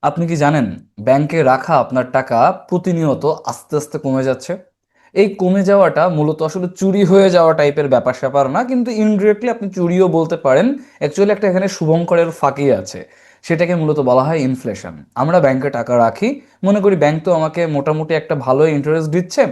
আপনি কি জানেন ব্যাংকে রাখা আপনার টাকা প্রতিনিয়ত আস্তে আস্তে কমে যাচ্ছে? এই কমে যাওয়াটা মূলত আসলে চুরি হয়ে যাওয়া টাইপের ব্যাপার স্যাপার না, কিন্তু ইনডিরেক্টলি আপনি চুরিও বলতে পারেন। অ্যাকচুয়ালি একটা এখানে শুভঙ্করের ফাঁকি আছে, সেটাকে মূলত বলা হয় ইনফ্লেশন। আমরা ব্যাংকে টাকা রাখি, মনে করি ব্যাংক তো আমাকে মোটামুটি একটা ভালো ইন্টারেস্ট দিচ্ছে,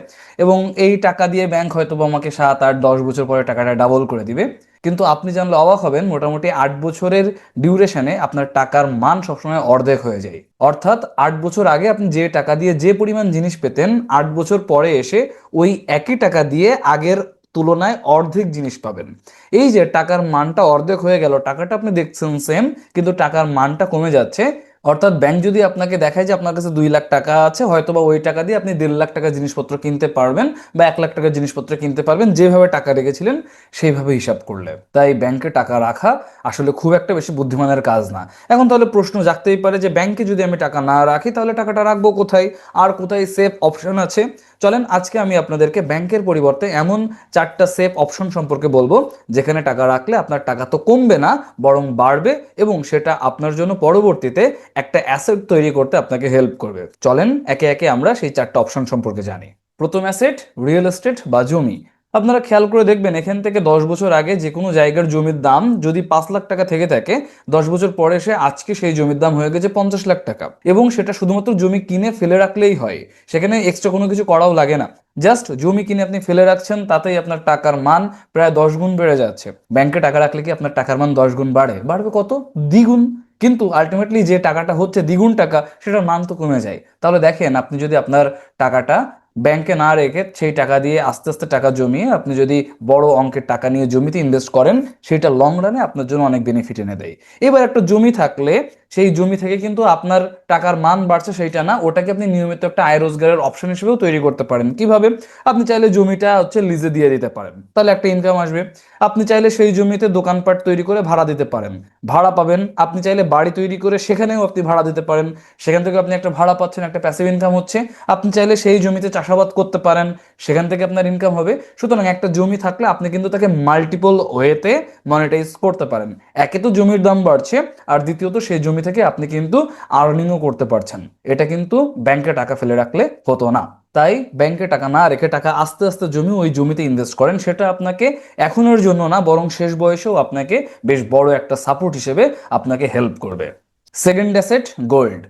এবং এই টাকা দিয়ে ব্যাংক হয়তো বা আমাকে 7 8 10 বছর পরে টাকাটা ডাবল করে দিবে। কিন্তু আপনি জানলে অবাক হবেন, মোটামুটি 8 বছরের ডিউরেশনে আপনার টাকার মান সবসময় অর্ধেক হয়ে যায়। অর্থাৎ 8 বছর আগে আপনি যে টাকা দিয়ে যে পরিমাণ জিনিস পেতেন, 8 বছর পরে এসে ওই একই টাকা দিয়ে আগের তুলনায় অর্ধেক জিনিস পাবেন। এই যে টাকার মানটা অর্ধেক হয়ে গেল, টাকাটা আপনি দেখছেন সেম, কিন্তু টাকার মানটা কমে যাচ্ছে। অর্থাৎ ব্যাংক যদি আপনাকে দেখায় যে আপনার কাছে 2 লাখ টাকা আছে, হয়তোবা ওই টাকা দিয়ে আপনি 1.5 লাখ টাকা জিনিসপত্র কিনতে পারবেন, বা 1 লাখ টাকার জিনিসপত্র কিনতে পারবেন, যেভাবে টাকা রেখেছিলেন সেইভাবে হিসাব করলে। তাই ব্যাংকে টাকা রাখা আসলে খুব একটা বেশি বুদ্ধিমানের কাজ না। এখন তাহলে প্রশ্ন জাগতেই পারে যে ব্যাংকে যদি আমি টাকা না রাখি তাহলে টাকাটা রাখবো কোথায়, আর কোথায় সেফ অপশন আছে? চলেন আজকে আমি আপনাদেরকে ব্যাংকের পরিবর্তে এমন 4টা সেফ অপশন সম্পর্কে বলবো, যেখানে টাকা রাখলে আপনার টাকা তো কমবে না, বরং বাড়বে, এবং সেটা আপনার জন্য পরবর্তীতে একটা অ্যাসেট তৈরি করতে আপনাকে হেল্প করবে। চলেন একে একে আমরা সেই 4টা অপশন সম্পর্কে জানি। প্রথম অ্যাসেট, রিয়েল এস্টেট বা জমি। আপনারা খেয়াল করে দেখবেন, এখান থেকে 10 বছর আগে যে কোনো জায়গার জমির দাম যদি 5 লাখ টাকা থেকে থাকে, 10 বছর পরে সে আজকে সেই জমির দাম হয়ে গেছে 50 লাখ টাকা, এবং সেটা শুধুমাত্র জমি কিনে ফেলে রাখলেই হয়। সেখানে এক্সট্রা কোনো কিছু করাও লাগে না। জাস্ট জমি কিনে আপনি ফেলে রাখছেন, তাতেই আপনার টাকার মান প্রায় 10 গুণ বেড়ে যাচ্ছে। ব্যাংকে টাকা রাখলে কি আপনার টাকার মান 10 গুণ বাড়ে? বাড়বে কত? দ্বিগুণ। কিন্তু আলটিমেটলি যে টাকাটা হচ্ছে দ্বিগুণ টাকা, সেটার মান তো কমে যায়। তাহলে দেখেন, আপনি যদি আপনার টাকাটা ব্যাংকে না রেখে সেই টাকা দিয়ে আস্তে আস্তে টাকা জমিয়ে আপনি যদি বড় অঙ্কের টাকা নিয়ে জমিতে ইনভেস্ট করেন, সেটা লং রানে আপনার জন্য অনেক বেনিফিট এনে দেয়। এবার একটা জমি থাকলে সেই জমি থেকে কিন্তু আপনার টাকার মান বাড়ছে সেইটা না, ওটাকে আপনি নিয়মিত একটা আয় রোজগারের অপশন হিসেবেও তৈরি করতে পারেন। কিভাবে? আপনি চাইলে জমিটা লিজে দিয়ে দিতে পারেন, তাহলে একটা ইনকাম আসবে। আপনি চাইলে সেই জমিতে দোকানপাট তৈরি করে ভাড়া দিতে পারেন, ভাড়া পাবেন। আপনি চাইলে বাড়ি তৈরি করে সেখানেও আপনি ভাড়া দিতে পারেন, সেখান থেকে আপনি একটা ভাড়া পাচ্ছেন, একটা প্যাসিভ ইনকাম হচ্ছে। আপনি চাইলে সেই জমিতে চাষাবাদ করতে পারেন, সেখান থেকে আপনার ইনকাম হবে। সুতরাং একটা জমি থাকলে আপনি কিন্তু তাকে মাল্টিপল ওয়েতে মনিটাইজ করতে পারেন। একে তো জমির দাম বাড়ছে, আর দ্বিতীয়ত সেই জমি থেকে আপনি কিন্তু আর্নিংও করতে পারছেন। এটা কিন্তু ব্যাংকে টাকা ফেলে রাখলে হতো না। তাই ব্যাংকে টাকা না রেখে টাকা আস্তে আস্তে জমি ওই জমিতে ইনভেস্ট করেন, সেটা আপনাকে এখনের জন্য না, বরং শেষ বয়সেও আপনাকে বেশ বড় একটা সাপোর্ট হিসেবে আপনাকে হেল্প করবে। Second asset, gold.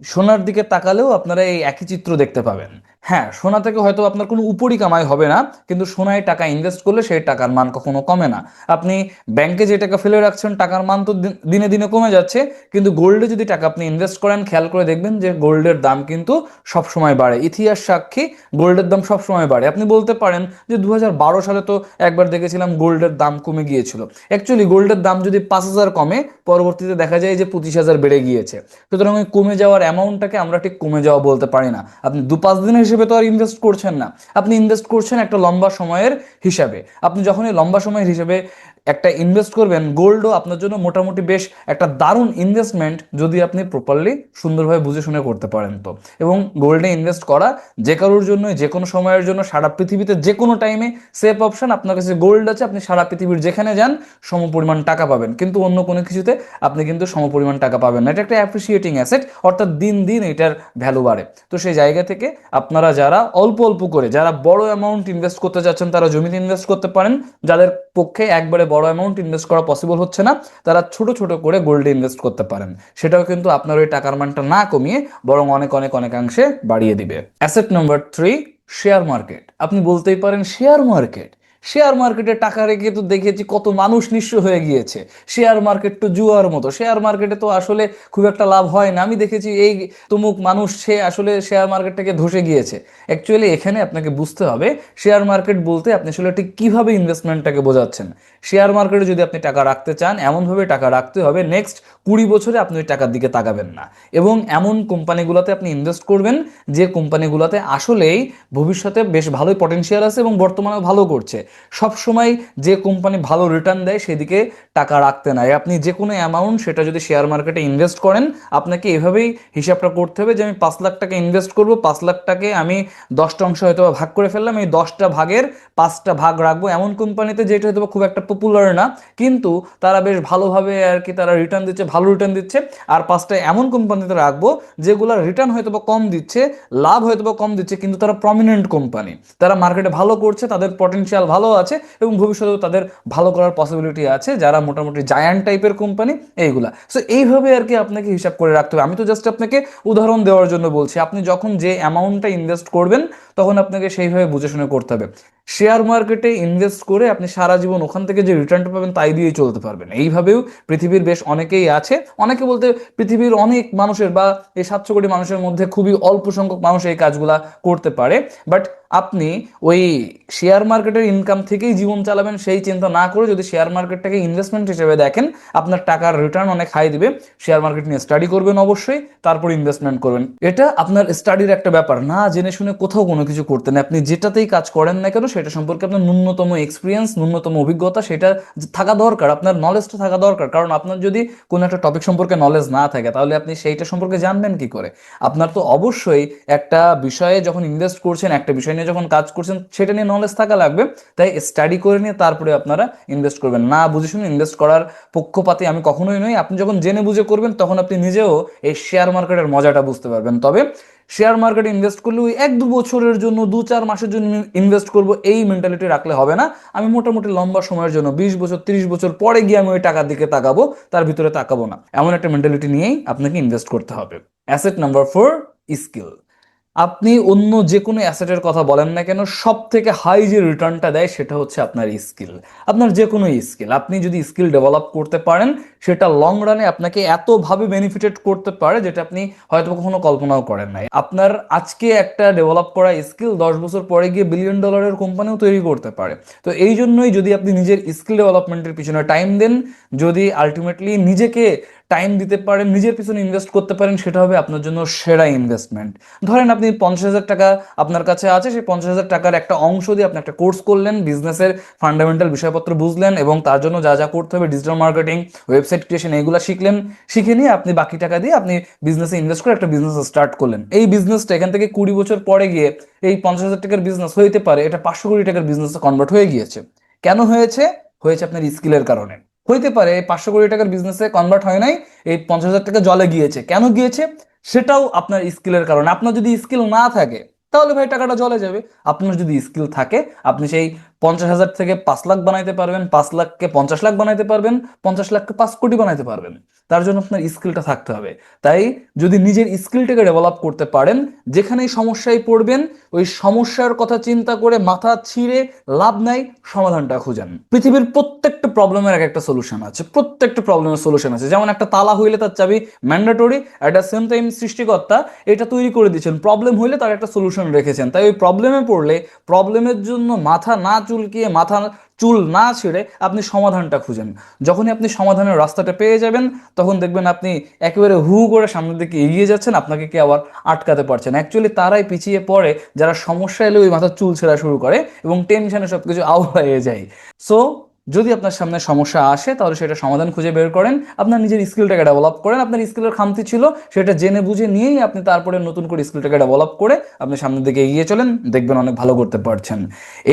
সোনার দিকে তাকালেও আপনারা এই একই চিত্র দেখতে পাবেন। হ্যাঁ, সোনা থেকে হয়তো আপনার কোনো উপরি কামাই হবে না, কিন্তু সোনায় টাকা ইনভেস্ট করলে সেই টাকার মান কখনো কমে না। আপনি ব্যাংকে যে টাকা ফেলে রাখছেন, টাকার মান তো দিনে দিনে কমে যাচ্ছে, কিন্তু গোল্ডে যদি টাকা আপনি ইনভেস্ট করেন, খেয়াল করে দেখবেন যে গোল্ডের দাম কিন্তু সব সময় বাড়ে। ইতিহাস সাক্ষী, গোল্ডের দাম সব সময় বাড়ে। আপনি বলতে পারেন যে 2012 সালে তো একবার দেখেছিলাম গোল্ডের দাম কমে গিয়েছিল। অ্যাকচুয়ালি গোল্ডের দাম যদি 5,000 কমে, পরবর্তীতে দেখা যায় যে 25,000 বেড়ে গিয়েছে। সুতরাং ওই কমে যাওয়ার অ্যামাউন্টটাকে আমরা ঠিক কমে যাওয়া বলতে পারি না। আপনি 2 5 দিনের হিসেবে তো আর ইনভেস্ট করছেন না, আপনি ইনভেস্ট করছেন একটা লম্বা সময়ের হিসাবে। আপনি যখন এই লম্বা সময়ের হিসেবে একটা ইনভেস্ট করবেন, গোল্ডও আপনার জন্য মোটামুটি বেশ একটা দারুণ ইনভেস্টমেন্ট, যদি আপনি প্রপারলি সুন্দরভাবে বুঝে শুনে করতে পারেন তো। এবং গোল্ডে ইনভেস্ট করা যে কারোর জন্য, যে কোনো সময়ের জন্য, সারা পৃথিবীতে যে কোনো টাইমে সেফ অপশন। আপনার কাছে গোল্ড আছে, আপনি সারা পৃথিবীর যেখানে যান সমপরিমাণ টাকা পাবেন, কিন্তু অন্য কোনো কিছুতে আপনি কিন্তু সমপরিমাণ টাকা পাবেন না। এটা একটা অ্যাপ্রিসিয়েটিং অ্যাসেট, অর্থাৎ দিন দিন এটার ভ্যালু বাড়ে। তো সেই জায়গা থেকে আপনারা যারা অল্প অল্প করে, যারা বড় অ্যামাউন্ট ইনভেস্ট করতে চাচ্ছেন, তারা জমিতে ইনভেস্ট করতে পারেন। যাদের পক্ষে একবারে বড় অ্যামাউন্ট ইনভেস্ট করা পসিবল হচ্ছে না, তারা ছোট ছোট করে গোল্ডে ইনভেস্ট করতে পারেন। সেটাও কিন্তু আপনার ওই টাকার মানটা না কমিয়ে বরং অনেক অনেক অনেকাংশে বাড়িয়ে দিবে। Asset number 3, share market. আপনি বলতেই পারেন শেয়ার মার্কেট, শেয়ার মার্কেটে টাকা রেখে তো দেখেছি কত মানুষ নিঃস্ব হয়ে গিয়েছে। শেয়ার মার্কেট তো জুয়ার মতো, শেয়ার মার্কেটে তো আসলে খুব একটা লাভ হয় না। আমি দেখেছি এই তমুক মানুষ, সে আসলে শেয়ার মার্কেটটাকে ধসে গিয়েছে। অ্যাকচুয়ালি এখানে আপনাকে বুঝতে হবে শেয়ার মার্কেট বলতে আপনি আসলে ঠিক কিভাবে ইনভেস্টমেন্টটাকে বোঝাচ্ছেন। শেয়ার মার্কেটে যদি আপনি টাকা রাখতে চান, এমনভাবে টাকা রাখতে হবে নেক্সট 20 বছরে আপনি ওই টাকার দিকে তাকাবেন না, এবং এমন কোম্পানিগুলোতে আপনি ইনভেস্ট করবেন যে কোম্পানিগুলোতে আসলেই ভবিষ্যতে বেশ ভালোই পটেনশিয়াল আছে এবং বর্তমানেও ভালো করছে। সবসময় যে কোম্পানি ভালো রিটার্ন দেয় সেদিকে টাকা রাখতে নাই। আপনি যে কোনো অ্যামাউন্ট সেটা যদি শেয়ার মার্কেটে ইনভেস্ট করেন, আপনাকে এভাবেই হিসাবটা করতে হবে যে আমি 5 লাখ টাকা ইনভেস্ট করব, 5 লাখ টাকে আমি 10টা অংশ হয়তো ভাগ করে ফেললাম, এই 10টা ভাগের 5টা ভাগ রাখবো এমন কোম্পানিতে যেটা হয়তো খুব একটা পপুলার না, কিন্তু তারা বেশ ভালোভাবে আর কি তারা রিটার্ন দিচ্ছে, ভালো রিটার্ন দিচ্ছে। আর 5টা এমন কোম্পানিতে রাখবো যেগুলো রিটার্ন হয়তো বা কম দিচ্ছে, লাভ হয়তো বা কম দিচ্ছে, কিন্তু তারা প্রমিনেন্ট কোম্পানি, তারা মার্কেটে ভালো করছে, তাদের পটেনশিয়াল ভালো আছে এবং ভবিষ্যতেও তাদের ভালো করার পসিবিলিটি আছে, যারা মোটামুটি জায়ান্ট টাইপের কোম্পানি এইগুলা। সো এইভাবে আর কি আপনাকে হিসাব করে রাখতে হবে। আমি তো জাস্ট আপনাকে উদাহরণ দেওয়ার জন্য বলছি, আপনি যখন যে অ্যামাউন্টটা ইনভেস্ট করবেন তখন আপনাকে সেইভাবে বুঝে শুনে করতে হবে। শেয়ার মার্কেটে ইনভেস্ট করে আপনি সারা জীবন ওখান থেকে যে রিটার্নটা পাবেন তাই দিয়েই চলতে পারবেন, এইভাবেও পৃথিবীর বেশ অনেকেই আছে। অনেকে বলতে পৃথিবীর অনেক মানুষের বা এই 700 কোটি মানুষের মধ্যে খুবই অল্প সংখ্যক মানুষ এই কাজগুলা করতে পারে। বাট আপনি ওই শেয়ার মার্কেটের ইনকাম থেকেই জীবন চালাবেন সেই চিন্তা না করে যদি শেয়ার মার্কেটটাকে ইনভেস্টমেন্ট হিসেবে দেখেন, আপনার টাকার রিটার্ন অনেক হাই দিবে। শেয়ার মার্কেট নিয়ে স্টাডি করবেন অবশ্যই, তারপর ইনভেস্টমেন্ট করবেন। এটা আপনার স্টাডির একটা ব্যাপার না, জেনে শুনে কোথাও কোনো কিছু করতে না। আপনি যেটাতেই কাজ করেন না কেন সেটা সম্পর্কে আপনার ন্যূনতম এক্সপিরিয়েন্স, ন্যূনতম অভিজ্ঞতা সেটা থাকা দরকার, আপনার নলেজটা থাকা দরকার। কারণ আপনার যদি কোনো একটা টপিক সম্পর্কে নলেজ না থাকে তাহলে আপনি সেইটা সম্পর্কে জানবেন কি করে? আপনার তো অবশ্যই একটা বিষয়ে যখন ইনভেস্ট করছেন, একটা বিষয় নিয়ে যখন কাজ করছেন সেটা নিয়ে নলেজ থাকা লাগবে। তাই স্টাডি করে নিয়ে তারপরে আপনারা ইনভেস্ট করবেন, না বুঝে শুনে ইনভেস্ট করার পক্ষপাতী আমি কখনোই নই। আপনি যখন জেনে বুঝে করবেন তখন আপনি নিজেও এই শেয়ার মার্কেটের মজাটা বুঝতে পারবেন। তবে শেয়ার মার্কেটে ইনভেস্ট করলে ওই 1-2 বছরের জন্য, 2-4 মাসের জন্য ইনভেস্ট করব এই মেন্টালিটি রাখলে হবে না। আমি মোটামুটি লম্বা সময়ের জন্য 20 বছর 30 বছর পরে গিয়ে আমি ওই টাকার দিকে তাকাবো, তার ভিতরে তাকাবো না, এমন একটা মেন্টালিটি নিয়েই আপনাকে ইনভেস্ট করতে হবে। Asset number 4, skill. আপনি অন্য যে কোনো অ্যাসেটের কথা বলেন না কেন, সব থেকে হাই যে রিটার্নটা দেয় সেটা হচ্ছে আপনার স্কিল। আপনার যে কোনো স্কিল, আপনি যদি স্কিল ডেভেলপ করতে পারেন সেটা লং রানে আপনাকে এতভাবে বেনিফিটেড করতে পারে যেটা আপনি হয়তো কখনো কল্পনাও করেন নাই। আপনার আজকে একটা ডেভেলপ করা স্কিল 10 বছর পরে গিয়ে $1 বিলিয়ন কোম্পানিও তৈরি করতে পারে। তো এই জন্যই যদি আপনি নিজের স্কিল ডেভেলপমেন্টের পিছনে টাইম দেন, যদি আলটিমেটলি নিজেকে টাইম দিতে পারেন, নিজের পিছনে ইনভেস্ট করতে পারেন, সেটা হবে আপনার জন্য সেরা ইনভেস্টমেন্ট। ধরেন আপনি 50,000 টাকা আপনার কাছে আছে, সেই 50,000 টাকার একটা অংশ দিয়ে আপনি একটা কোর্স করলেন, বিজনেসের ফান্ডামেন্টাল বিষয়পত্র বুঝলেন এবং তার জন্য যা যা করতে হবে, ডিজিটাল মার্কেটিং, ওয়েবসাইট ক্রিয়েশন, এইগুলো শিখলেন। শিখে নিয়ে আপনি বাকি টাকা দিয়ে আপনি বিজনেসে ইনভেস্ট করে একটা বিজনেস স্টার্ট করলেন। এই বিজনেসটা এখান থেকে 20 বছর পরে গিয়ে এই 50,000 টাকার বিজনেস হইতে পারে এটা 500 কোটি টাকার বিজনেসে কনভার্ট হয়ে গিয়েছে। কেন হয়েছে? হয়েছে আপনার স্কিলের কারণে। হইতে পারে 500 কোটি টাকার বিজনেসে কনভার্ট হয় নাই, এই 50,000 টাকা জলে গিয়েছে। কেন গিয়েছে? সেটাও আপনার স্কিলের কারণে। আপনার যদি স্কিল না থাকে তাহলে ভাই টাকাটা জলে যাবে। আপনার যদি স্কিল থাকে আপনি সেই 50,000 থেকে 5 লাখ বানাইতে পারবেন, 5 লাখকে 50 লাখ বানাইতে পারবেন, 50 লাখকে 5 কোটি বানাইতে পারবেন। তার জন্য আপনার স্কিলটা থাকতে হবে। তাই যদি নিজের স্কিলটাকে ডেভেলপ করতে পারেন, যেখানেই সমস্যায় পড়বেন ওই সমস্যার কথা চিন্তা করে মাথা ছিঁড়ে লাভ নাই, সমাধানটা খুঁজেন। পৃথিবীর প্রত্যেকটা প্রবলেমের এক একটা সলিউশন আছে, প্রত্যেকটা প্রবলেমের সলিউশন আছে। যেমন একটা তালা হইলে তার চাবি mandatory, at the same time সৃষ্টিকর্তা এটা তৈরি করে দিয়েছেন, প্রবলেম হইলে তার একটা সলিউশন রেখেছেন। তাই ওই প্রবলেমে পড়লে প্রবলেমের জন্য মাথা না চুলকিয়ে, মাথা চুল না ছেড়ে আপনি সমাধানটা খুঁজেন। যখনই আপনি সমাধানের রাস্তাটা পেয়ে যাবেন তখন দেখবেন আপনি একেবারে হু করে সামনের দিকে এগিয়ে যাচ্ছেন, আপনাকে কে আবার আটকাতে পারছেন। অ্যাকচুয়ালি তারাই পিছিয়ে পড়ে যারা সমস্যা এলে ওই মাথার চুল ছেঁড়া শুরু করে এবং টেনশনে সবকিছু আওড়াইয়ে যায়। সো যদি আপনার সামনে সমস্যা আসে তাহলে সেটা সমাধান খুঁজে বের করেন, আপনার নিজের স্কিলটাকে ডেভেলপ করেন। আপনার স্কিলের খামতি ছিল সেটা জেনে বুঝে নিয়েই আপনি তারপরে নতুন করে স্কিলটাকে ডেভেলপ করে আপনি সামনের দিকে এগিয়ে চলেন, দেখবেন অনেক ভালো করতে পারছেন।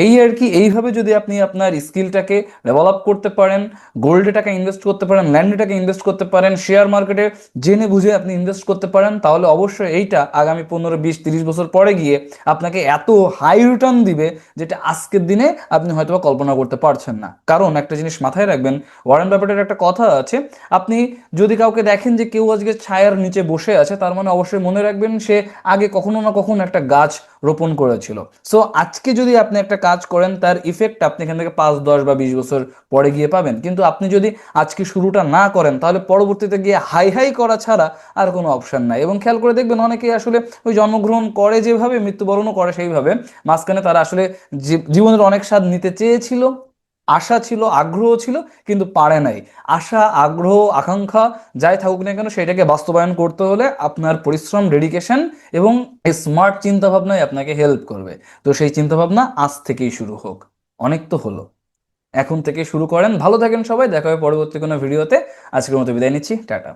এই আর কি, এইভাবে যদি আপনি আপনার স্কিলটাকে ডেভেলপ করতে পারেন, গোল্ডে টাকা ইনভেস্ট করতে পারেন, ল্যান্ডে টাকা ইনভেস্ট করতে পারেন, শেয়ার মার্কেটে জেনে বুঝে আপনি ইনভেস্ট করতে পারেন, তাহলে অবশ্যই এইটা আগামী 15-20-30 বছর পরে গিয়ে আপনাকে এত হাই রিটার্ন দিবে যেটা আজকের দিনে আপনি হয়তো কল্পনা করতে পারছেন না। কারণ একটা জিনিস মাথায় রাখবেন, ওয়ারেন বাফেটের একটা কথা আছে, আপনি যদি কাউকে দেখেন যে কেউ আজকে ছায়ার নিচে বসে আছে, তার মানে অবশ্যই মনে রাখবেন সে আগে কখনো না কখনো একটা গাছ রোপণ করেছিল। সো আজকে যদি আপনি একটা কাজ করেন তার ইফেক্ট আপনি এখান থেকে 5-10 বা 20 বছর পরে গিয়ে পাবেন। কিন্তু আপনি যদি আজকে শুরুটা না করেন তাহলে পরবর্তীতে গিয়ে হাই হাই করা ছাড়া আর কোনো অপশন নাই। এবং খেয়াল করে দেখবেন অনেকেই আসলে ওই জন্মগ্রহণ করে যেভাবে মৃত্যুবরণও করে সেইভাবে, মাঝখানে তারা আসলে জীবনের অনেক স্বাদ নিতে চেয়েছিল, আশা ছিল, আগ্রহ ছিল, কিন্তু পারে নাই। আশা, আগ্রহ, আকাঙ্ক্ষা যাই থাকুক না কেন সেটাকে বাস্তবায়ন করতে হলে আপনার পরিশ্রম, ডেডিকেশন এবং স্মার্ট চিন্তা ভাবনাই আপনাকে হেল্প করবে। তো সেই চিন্তা ভাবনা আজ থেকেই শুরু হোক। অনেক তো হলো, এখন থেকে শুরু করেন। ভালো থাকেন সবাই, দেখা হবে পরবর্তী কোনো ভিডিওতে। আজকের মতো বিদায় নিচ্ছি, টাটা।